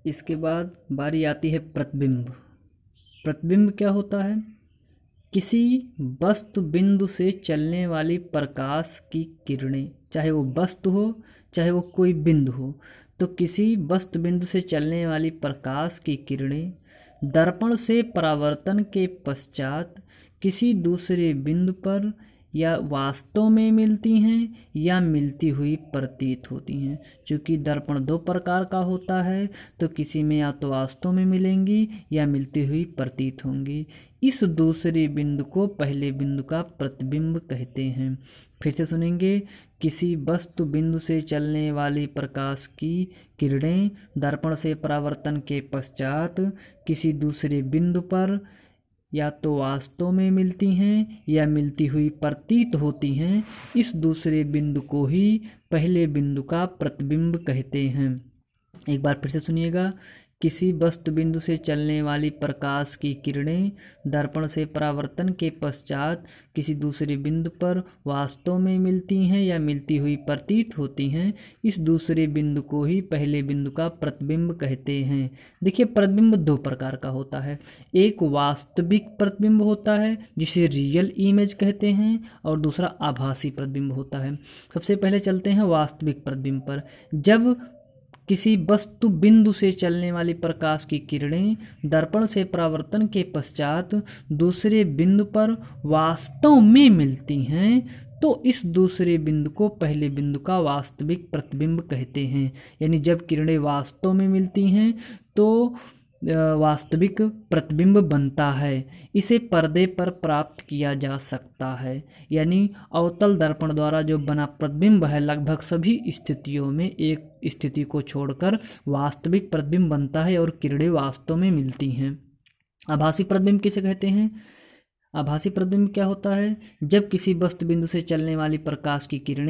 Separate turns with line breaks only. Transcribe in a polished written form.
इसके बाद बारी आती है प्रतिबिंब। प्रतिबिंब क्या होता है? किसी वस्तु बिंदु से चलने वाली प्रकाश की किरणें, चाहे वो वस्तु हो चाहे वो कोई बिंदु हो, तो किसी वस्तु बिंदु से चलने वाली प्रकाश की किरणें दर्पण से परावर्तन के पश्चात किसी दूसरे बिंदु पर या वास्तव में मिलती हैं या मिलती हुई प्रतीत होती हैं। चूँकि दर्पण दो प्रकार का होता है, तो किसी में या तो वास्तव में मिलेंगी या मिलती हुई प्रतीत होंगी। इस दूसरे बिंदु को पहले बिंदु का प्रतिबिंब कहते हैं। फिर से सुनेंगे। किसी वस्तु बिंदु से चलने वाली प्रकाश की किरणें दर्पण से परावर्तन के पश्चात किसी दूसरे बिंदु पर या तो वास्तव में मिलती हैं या मिलती हुई प्रतीत होती हैं। इस दूसरे बिंदु को ही पहले बिंदु का प्रतिबिंब कहते हैं। एक बार फिर से सुनिएगा। किसी वस्तु बिंदु से चलने वाली प्रकाश की किरणें दर्पण से परावर्तन के पश्चात किसी दूसरे बिंदु पर वास्तव में मिलती हैं या मिलती हुई प्रतीत होती हैं। इस दूसरे बिंदु को ही पहले बिंदु का प्रतिबिंब कहते हैं। देखिए, प्रतिबिंब दो प्रकार का होता है। एक वास्तविक प्रतिबिंब होता है जिसे रियल इमेज कहते हैं, और दूसरा आभासी प्रतिबिंब होता है। सबसे पहले चलते हैं वास्तविक प्रतिबिंब पर। जब किसी वस्तु बिंदु से चलने वाली प्रकाश की किरणें दर्पण से परावर्तन के पश्चात दूसरे बिंदु पर वास्तव में मिलती हैं, तो इस दूसरे बिंदु को पहले बिंदु का वास्तविक प्रतिबिंब कहते हैं। यानी जब किरणें वास्तव में मिलती हैं तो वास्तविक प्रतिबिंब बनता है। इसे पर्दे पर प्राप्त किया जा सकता है। यानी अवतल दर्पण द्वारा जो बना प्रतिबिंब है, लगभग सभी स्थितियों में एक स्थिति को छोड़कर वास्तविक प्रतिबिंब बनता है और किरणें वास्तव में मिलती हैं। आभासी प्रतिबिंब किसे कहते हैं? आभासी प्रतिबिंब क्या होता है? जब किसी वस्तु बिंदु से चलने वाली प्रकाश की किरणें